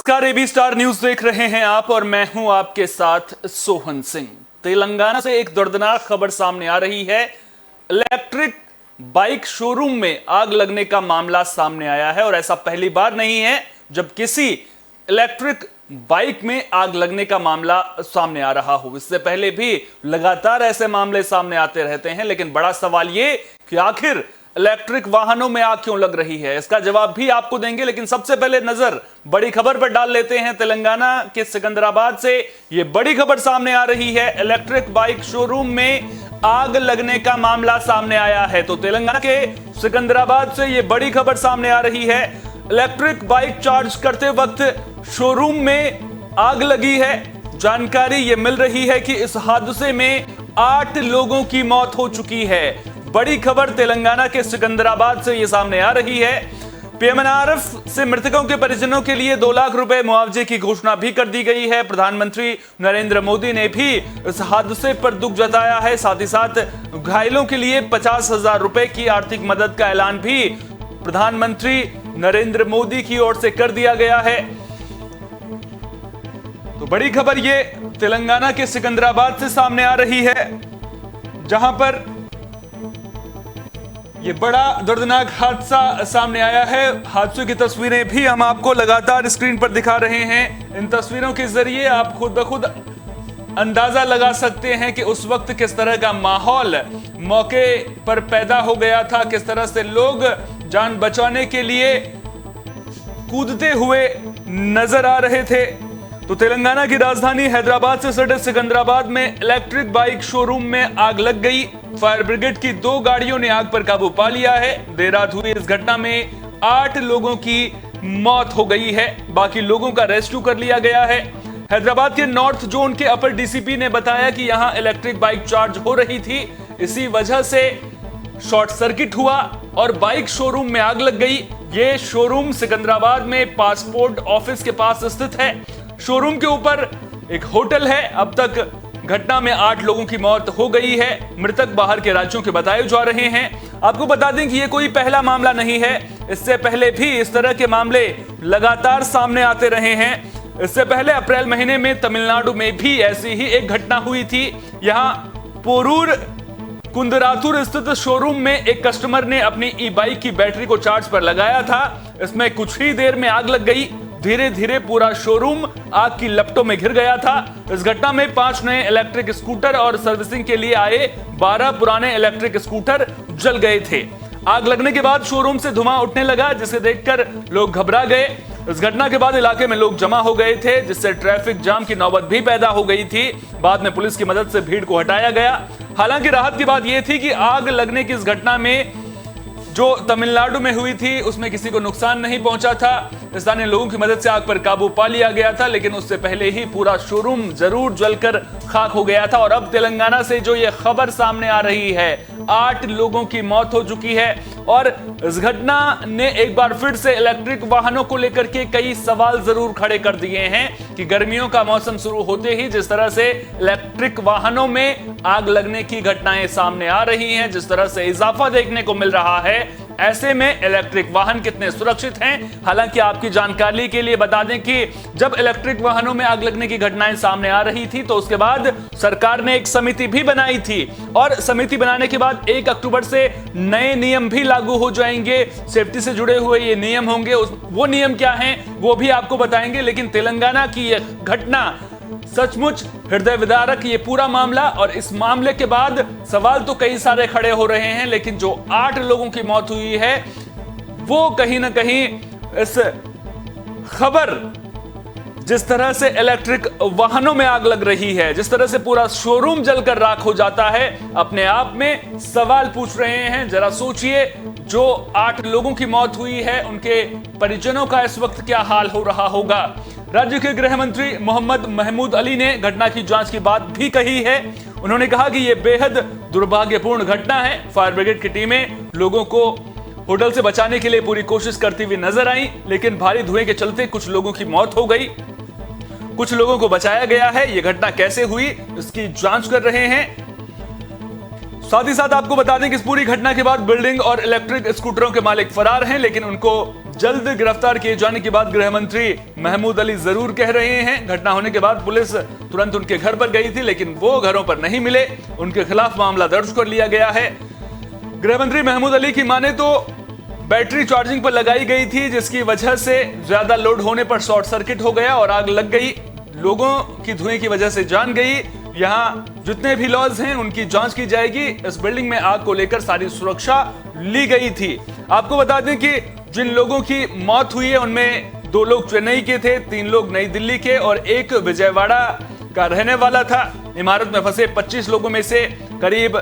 नमस्कार, AB star news देख रहे हैं आप और मैं हूं आपके साथ सोहन सिंह। तेलंगाना से एक दर्दनाक खबर सामने आ रही है। इलेक्ट्रिक बाइक शोरूम में आग लगने का मामला सामने आया है और ऐसा पहली बार नहीं है जब किसी इलेक्ट्रिक बाइक में आग लगने का मामला सामने आ रहा हो। इससे पहले भी लगातार ऐसे मामले सामने आते रहते हैं, लेकिन बड़ा सवाल यह कि आखिर इलेक्ट्रिक वाहनों में आग क्यों लग रही है, इसका जवाब भी आपको देंगे। लेकिन सबसे पहले नजर बड़ी खबर पर डाल लेते हैं। तेलंगाना के सिकंदराबाद से यह बड़ी खबर सामने आ रही है। इलेक्ट्रिक बाइक शोरूम में आग लगने का मामला सामने आया है। तो तेलंगाना के सिकंदराबाद से यह बड़ी खबर सामने आ रही है। इलेक्ट्रिक बाइक चार्ज करते वक्त शोरूम में आग लगी है। जानकारी यह मिल रही है कि इस हादसे में 8 लोगों की मौत हो चुकी है। बड़ी खबर तेलंगाना के सिकंदराबाद से यह सामने आ रही है। पीएमएनआरएफ से मृतकों के परिजनों के लिए 2 लाख रुपए मुआवजे की घोषणा भी कर दी गई है। प्रधानमंत्री नरेंद्र मोदी ने भी इस हादसे पर दुख जताया है। साथ ही साथ घायलों के लिए 50,000 रुपए की आर्थिक मदद का ऐलान भी प्रधानमंत्री नरेंद्र मोदी की ओर से कर दिया गया है। तो बड़ी खबर ये तेलंगाना के सिकंदराबाद से सामने आ रही है, जहां पर यह बड़ा दर्दनाक हादसा सामने आया है। हादसों की तस्वीरें भी हम आपको लगातार स्क्रीन पर दिखा रहे हैं। इन तस्वीरों के जरिए आप खुद ब खुद अंदाजा लगा सकते हैं कि उस वक्त किस तरह का माहौल मौके पर पैदा हो गया था, किस तरह से लोग जान बचाने के लिए कूदते हुए नजर आ रहे थे। तो तेलंगाना की राजधानी हैदराबाद से सटे सिकंदराबाद में इलेक्ट्रिक बाइक शोरूम में आग लग गई। फायर ब्रिगेड की 2 गाड़ियों ने आग पर काबू पा लिया है। देर रात हुई इस घटना में 8 लोगों की मौत हो गई है। बाकी लोगों का रेस्क्यू कर लिया गया है। हैदराबाद के नॉर्थ जोन के अपर डीसीपी ने बताया कि यहां इलेक्ट्रिक बाइक चार्ज हो रही थी, इसी वजह से शॉर्ट सर्किट हुआ और बाइक शोरूम में आग लग गई। यह शोरूम सिकंदराबाद में पासपोर्ट ऑफिस के पास स्थित है। शोरूम के ऊपर एक होटल है। अब तक घटना में 8 लोगों की मौत हो गई है। मृतक बाहर के राज्यों के बताए जा रहे हैं। आपको बता दें कि यह कोई पहला मामला नहीं है। इससे पहले भी इस तरह के मामले लगातार सामने आते रहे हैं। इससे पहले अप्रैल महीने में तमिलनाडु में भी ऐसी ही एक घटना हुई थी। यहां पोरूर कुंदराथुर स्थित शोरूम में एक कस्टमर ने अपनी ई बाइक की बैटरी को चार्ज पर लगाया था। इसमें कुछ ही देर में आग लग गई। धीरे धीरे पूरा शोरूम आग की लपटों में घिर गया था। इस घटना में 5 नए इलेक्ट्रिक स्कूटर और सर्विसिंग के लिए आए 12 पुराने इलेक्ट्रिक स्कूटर जल गए थे। आग लगने के बाद शोरूम से धुआं उठने लगा, जिसे देखकर लोग घबरा गए। इस घटना के बाद इलाके में लोग जमा हो गए थे, जिससे ट्रैफिक जाम की नौबत भी पैदा हो गई थी। बाद में पुलिस की मदद से भीड़ को हटाया गया। हालांकि राहत की बात यह थी कि आग लगने की इस घटना में जो तमिलनाडु में हुई थी उसमें किसी को नुकसान नहीं पहुंचा था। स्थानीय लोगों की मदद से आग पर काबू पा लिया गया था, लेकिन उससे पहले ही पूरा शोरूम जरूर जलकर खाक हो गया था। और अब तेलंगाना से जो ये खबर सामने आ रही है, 8 लोगों की मौत हो चुकी है। और इस घटना ने एक बार फिर से इलेक्ट्रिक वाहनों को लेकर के कई सवाल जरूर खड़े कर दिए हैं कि गर्मियों का मौसम शुरू होते ही जिस तरह से इलेक्ट्रिक वाहनों में आग लगने की घटनाएं सामने आ रही हैं, जिस तरह से इजाफा देखने को मिल रहा है, ऐसे में इलेक्ट्रिक वाहन कितने सुरक्षित हैं। हालांकि आपकी जानकारी के लिए बता दें कि जब इलेक्ट्रिक वाहनों में आग लगने की घटनाएं सामने आ रही थी तो उसके बाद सरकार ने एक समिति भी बनाई थी और समिति बनाने के बाद 1 अक्टूबर से नए नियम भी लागू हो जाएंगे। सेफ्टी से जुड़े हुए ये नियम होंगे। वो नियम क्या हैं वो भी आपको बताएंगे। लेकिन तेलंगाना की यह घटना सचमुच हृदय विदारक ये पूरा मामला, और इस मामले के बाद सवाल तो कई सारे खड़े हो रहे हैं, लेकिन जो 8 लोगों की मौत हुई है वो कहीं ना कहीं इस खबर, जिस तरह से इलेक्ट्रिक वाहनों में आग लग रही है, जिस तरह से पूरा शोरूम जलकर राख हो जाता है, अपने आप में सवाल पूछ रहे हैं। जरा सोचिए, जो 8 लोगों की मौत हुई है उनके परिजनों का इस वक्त क्या हाल हो रहा होगा। राज्य के गृह मंत्री मोहम्मद महमूद अली ने घटना की जांच की बात भी कही है। उन्होंने कहा कि यह बेहद दुर्भाग्यपूर्ण घटना है। फायर ब्रिगेड की टीमें लोगों को होटल से बचाने के लिए पूरी कोशिश करती हुई नजर आई, लेकिन भारी धुएं के चलते कुछ लोगों की मौत हो गई, कुछ लोगों को बचाया गया है। यह घटना कैसे हुई इसकी जांच कर रहे हैं। साथ ही साथ आपको बता दें कि इस पूरी घटना के बाद बिल्डिंग और इलेक्ट्रिक स्कूटरों के मालिक फरार हैं, लेकिन उनको जल्द गिरफ्तार किए जाने की बात गृह मंत्री महमूद अली जरूर कह रहे हैं। घटना होने के बाद पुलिस तुरंत उनके घर पर गई थी, लेकिन वो घरों पर नहीं मिले। उनके खिलाफ मामला दर्ज कर लिया गया है। गृह मंत्री महमूद अली की माने तो बैटरी चार्जिंग पर लगाई गई थी, जिसकी वजह से ज्यादा लोड होने पर शॉर्ट सर्किट हो गया और आग लग गई। लोगों की धुएं की वजह से जान गई। यहां जितने भी लॉज हैं उनकी जांच की जाएगी। इस बिल्डिंग में आग को लेकर सारी सुरक्षा ली गई थी। आपको बता दें कि जिन लोगों की मौत हुई है उनमें 2 लोग चेन्नई के थे, 3 लोग नई दिल्ली के और 1 विजयवाड़ा का रहने वाला था। इमारत में फंसे 25 लोगों में से करीब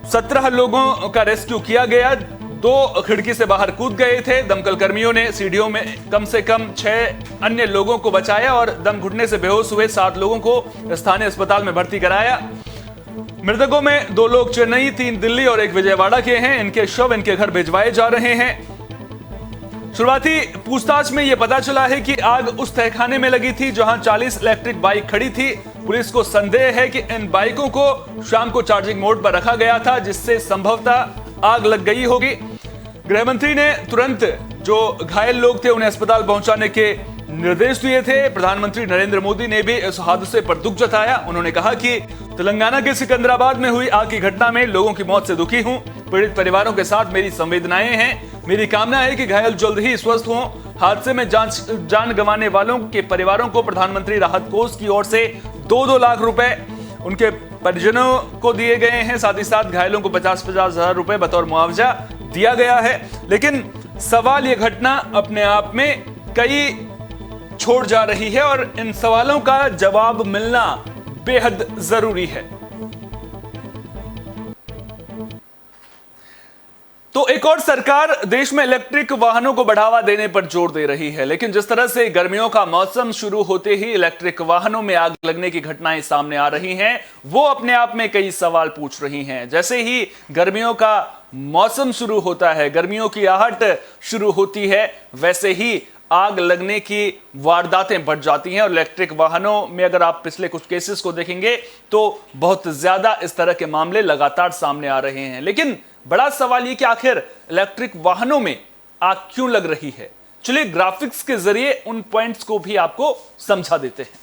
17 लोगों का रेस्क्यू किया गया। 2 खिड़की से बाहर कूद गए थे। दमकल कर्मियों ने सीढ़ियों में कम से कम 6 अन्य लोगों को बचाया और दम घुटने से बेहोश हुए 7 लोगों को स्थानीय अस्पताल में भर्ती कराया। मृतकों में 2 लोग चेन्नई, 3 दिल्ली और 1 विजयवाड़ा के हैं। इनके शव इनके घर भिजवाए जा रहे हैं। शुरुआती पूछताछ में यह पता चला है कि आग उस तहखाने में लगी थी जहां 40 इलेक्ट्रिक बाइक खड़ी थी। पुलिस को संदेह है कि इन बाइकों को शाम को चार्जिंग मोड पर रखा गया था, जिससे संभवतः आग लग गई होगी। गृह मंत्री ने तुरंत जो घायल लोग थे उन्हें अस्पताल पहुंचाने के निर्देश दिए थे। प्रधानमंत्री नरेंद्र मोदी ने भी इस हादसे पर दुख जताया। उन्होंने कहा कि तेलंगाना के सिकंदराबाद में हुई आग की घटना में लोगों की मौत से दुखी हूं। पीड़ित परिवारों के साथ मेरी संवेदनाएं हैं। मेरी कामना है कि घायल जल्द ही स्वस्थ हों। हादसे में जान गंवाने वालों के परिवारों को प्रधानमंत्री राहत कोष की ओर से 2-2 लाख रुपए उनके परिजनों को दिए गए हैं। साथ ही साथ घायलों को 50-50 हजार रुपए बतौर मुआवजा दिया गया है। लेकिन सवाल यह घटना अपने आप में कई छोड़ जा रही है और इन सवालों का जवाब मिलना बेहद जरूरी है। तो एक और सरकार देश में इलेक्ट्रिक वाहनों को बढ़ावा देने पर जोर दे रही है, लेकिन जिस तरह से गर्मियों का मौसम शुरू होते ही इलेक्ट्रिक वाहनों में आग लगने की घटनाएं सामने आ रही हैं, वो अपने आप में कई सवाल पूछ रही हैं। जैसे ही गर्मियों का मौसम शुरू होता है, गर्मियों की आहट शुरू होती है, वैसे ही आग लगने की वारदातें बढ़ जाती हैं। और इलेक्ट्रिक वाहनों में अगर आप पिछले कुछ केसेस को देखेंगे तो बहुत ज्यादा इस तरह के मामले लगातार सामने आ रहे हैं। लेकिन बड़ा सवाल ये कि आखिर इलेक्ट्रिक वाहनों में आग क्यों लग रही है। चलिए ग्राफिक्स के जरिए उन पॉइंट्स को भी आपको समझा देते हैं।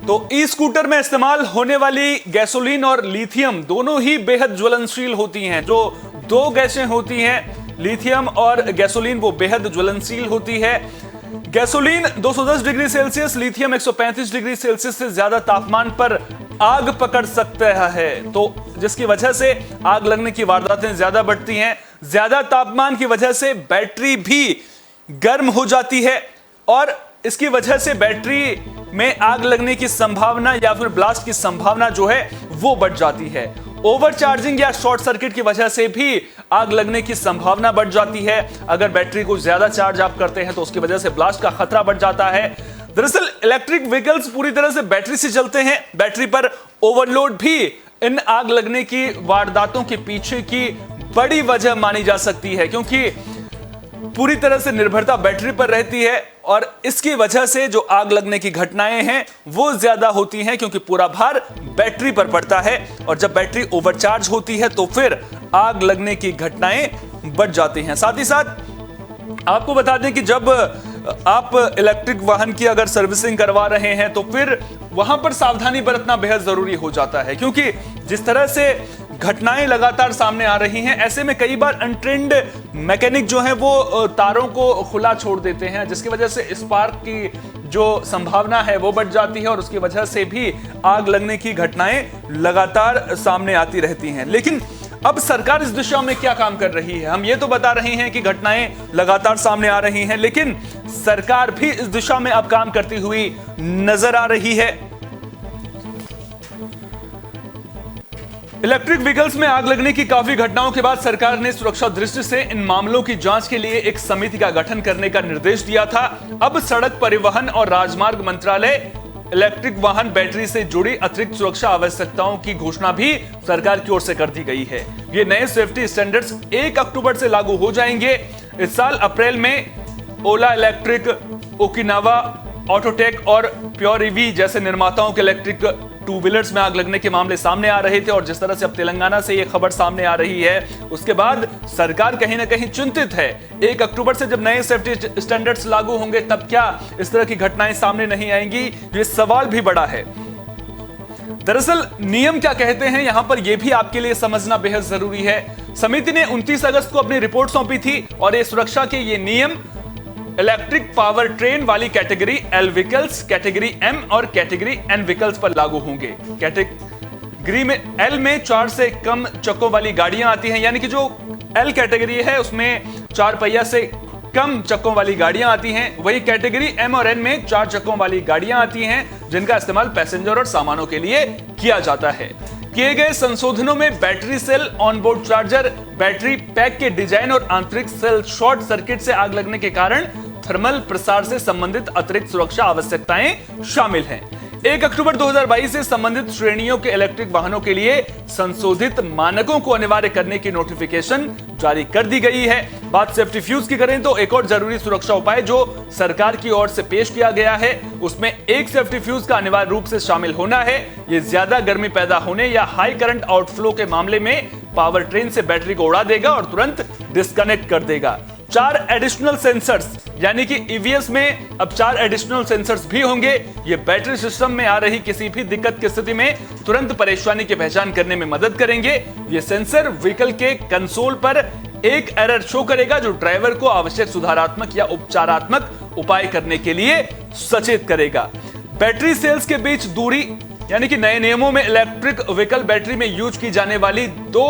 तो ई स्कूटर में इस्तेमाल होने वाली गैसोलीन और लिथियम दोनों ही बेहद ज्वलनशील होती हैं। जो 2 गैसें होती हैं, लिथियम और गैसोलीन, वो बेहद ज्वलनशील होती है। Gasoline 210 degree Celsius, lithium 135 degree Celsius से ज्यादा तापमान पर आग पकड़ सकता है, तो जिसकी वजह से आग लगने की वारदातें ज्यादा बढ़ती हैं। ज्यादा तापमान की वजह से बैटरी भी गर्म हो जाती है और इसकी वजह से बैटरी में आग लगने की संभावना या फिर ब्लास्ट की संभावना जो है वो बढ़ जाती है। ओवरचार्जिंग या शॉर्ट सर्किट की वजह से भी आग लगने की संभावना बढ़ जाती है। अगर बैटरी को ज्यादा चार्ज आप करते हैं तो उसकी वजह से ब्लास्ट का खतरा बढ़ जाता है। दरअसल इलेक्ट्रिक व्हीकल्स पूरी तरह से बैटरी से चलते हैं। बैटरी पर ओवरलोड भी इन आग लगने की वारदातों के पीछे की बड़ी वजह मानी जा सकती है, क्योंकि पूरी तरह से निर्भरता बैटरी पर रहती है और इसकी वजह से जो आग लगने की घटनाएं हैं वो ज्यादा होती हैं, क्योंकि पूरा भार बैटरी पर पड़ता है और जब बैटरी ओवरचार्ज होती है तो फिर आग लगने की घटनाएं बढ़ जाती हैं। साथ ही साथ आपको बता दें कि जब आप इलेक्ट्रिक वाहन की अगर सर्विसिंग करवा रहे हैं तो फिर वहां पर सावधानी बरतना बेहद जरूरी हो जाता है, क्योंकि जिस तरह से घटनाएं लगातार सामने आ रही हैं, ऐसे में कई बार अनट्रेन्ड मैकेनिक जो है वो तारों को खुला छोड़ देते हैं, जिसकी वजह से स्पार्क की जो संभावना है वो बढ़ जाती है और उसकी वजह से भी आग लगने की घटनाएं लगातार सामने आती रहती हैं। लेकिन अब सरकार इस दिशा में क्या काम कर रही है? हम ये तो बता रहे हैं कि घटनाएं लगातार सामने आ रही हैं, लेकिन सरकार भी इस दिशा में अब काम करती हुई नजर आ रही है। इलेक्ट्रिक व्हीकल्स में आग लगने की काफी घटनाओं के बाद सरकार ने सुरक्षा दृष्टि से इन मामलों की जांच के लिए एक समिति का गठन करने का निर्देश दिया था। अब सड़क परिवहन और राजमार्ग मंत्रालय इलेक्ट्रिक वाहन बैटरी से जुड़ी अतिरिक्त सुरक्षा आवश्यकताओं की घोषणा भी सरकार की ओर से कर दी गई है। ये नए सेफ्टी स्टैंडर्ड्स 1 अक्टूबर से लागू हो जाएंगे। इस साल अप्रैल में ओला इलेक्ट्रिक, ओकिनावा ऑटोटेक और प्योर ईवी जैसे निर्माताओं के इलेक्ट्रिक टू व्हीलर्स में आग लगने के मामले सामने आ रहे थे और जिस तरह से अब तेलंगाना से यह खबर सामने आ रही है, उसके बाद सरकार कहीं ना कहीं चिंतित है। 1 अक्टूबर से जब नए सेफ्टी स्टैंडर्ड्स लागू होंगे तब क्या इस तरह की घटनाएं सामने नहीं आएंगी, ये सवाल भी बड़ा है। दरअसल नियम क्या कहते हैं, यहां पर यह भी आपके लिए समझना बेहद जरूरी है। समिति ने 29 अगस्त को अपनी रिपोर्ट सौंपी थी और ये सुरक्षा के ये नियम इलेक्ट्रिक पावर ट्रेन वाली category L vehicles, category M और कैटेगरी एन व्हीकल्स पर लागू होंगे। कैटेगरी में एल में 4 से कम चक्कों वाली गाड़ियां आती हैं, यानी कि जो एल कैटेगरी है उसमें 4 पहिया से कम चक्कों वाली गाड़ियां आती हैं। वही कैटेगरी एम और एन में 4 चक्कों वाली गाड़ियां आती हैं जिनका इस्तेमाल पैसेंजर और सामानों के लिए किया जाता है। किए गए संशोधनों में battery cell, onboard charger, battery pack के डिजाइन और आंतरिक सेल शॉर्ट सर्किट से आग लगने के कारण थर्मल प्रसार से संबंधित अतिरिक्त सुरक्षा आवश्यकताएं शामिल हैं। 1 अक्टूबर 2022 से संबंधित श्रेणियों के इलेक्ट्रिक वाहनों के लिए संशोधित मानकों को अनिवार्य करने की नोटिफिकेशन जारी कर दी गई है। बात सेफ्टी फ्यूज की करें तो एक और जरूरी सुरक्षा उपाय जो सरकार की ओर से पेश किया गया है उसमें एक सेफ्टी फ्यूज का अनिवार्य रूप से शामिल होना है। यह ज्यादा गर्मी पैदा होने या हाई करंट आउटफ्लो के मामले में पावर ट्रेन से बैटरी को उड़ा देगा और तुरंत डिस्कनेक्ट कर देगा। 4 एडिशनल सेंसर्स, यानी कि ईवीएस में अब 4 एडिशनल सेंसर्स भी होंगे। ये बैटरी सिस्टम में आ रही किसी भी दिक्कत की स्थिति में तुरंत परेशानी की पहचान करने में मदद करेंगे। ये सेंसर व्हीकल के कंसोल पर एक एरर शो करेगा जो ड्राइवर को आवश्यक सुधारात्मक या उपचारात्मक उपाय करने के लिए सचेत करेगा। बैटरी सेल्स के बीच दूरी, यानी कि नए नियमों में इलेक्ट्रिक व्हीकल बैटरी में यूज की जाने वाली 2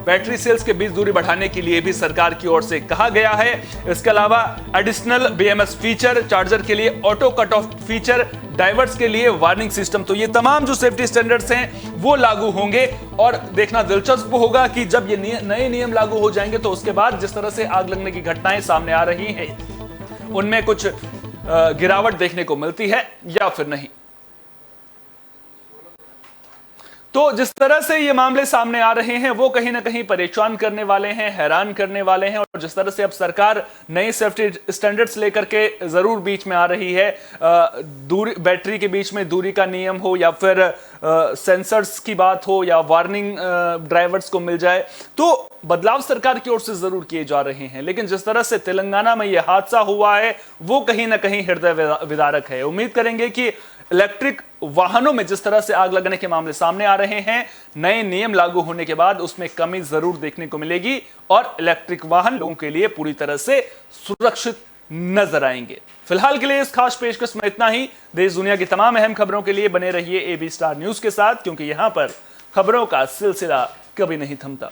बैटरी सेल्स के बीच दूरी बढ़ाने के लिए भी सरकार की ओर से कहा गया है। इसके अलावा एडिशनल बीएमएस फीचर, चार्जर के लिए auto cut off feature, diverse के लिए वार्निंग सिस्टम, तो ये तमाम जो सेफ्टी स्टैंडर्ड्स हैं वो लागू होंगे। और देखना दिलचस्प होगा कि जब ये नए नियम लागू हो जाएंगे तो उसके बाद जिस तरह से आग लगने की घटनाएं सामने आ रही हैं उनमें कुछ गिरावट देखने को मिलती है या फिर नहीं। तो जिस तरह से ये मामले सामने आ रहे हैं वो कहीं ना कहीं परेशान करने वाले हैं, हैरान करने वाले हैं। और जिस तरह से अब सरकार नई सेफ्टी स्टैंडर्ड्स लेकर के जरूर बीच में आ रही है, दूरी, बैटरी के बीच में दूरी का नियम हो या फिर सेंसर्स की बात हो या वार्निंग ड्राइवर्स को मिल जाए, तो बदलाव सरकार की ओर से जरूर किए जा रहे हैं। लेकिन जिस तरह से तेलंगाना में यह हादसा हुआ है वो कहीं ना कहीं हृदय विदारक है। उम्मीद करेंगे कि इलेक्ट्रिक वाहनों में जिस तरह से आग लगने के मामले सामने आ रहे हैं, नए नियम लागू होने के बाद उसमें कमी जरूर देखने को मिलेगी और इलेक्ट्रिक वाहन लोगों के लिए पूरी तरह से सुरक्षित नजर आएंगे। फिलहाल के लिए इस खास पेशकश में इतना ही। देश दुनिया की तमाम अहम खबरों के लिए बने रहिए AB स्टार न्यूज के साथ, क्योंकि यहां पर खबरों का सिलसिला कभी नहीं थमता।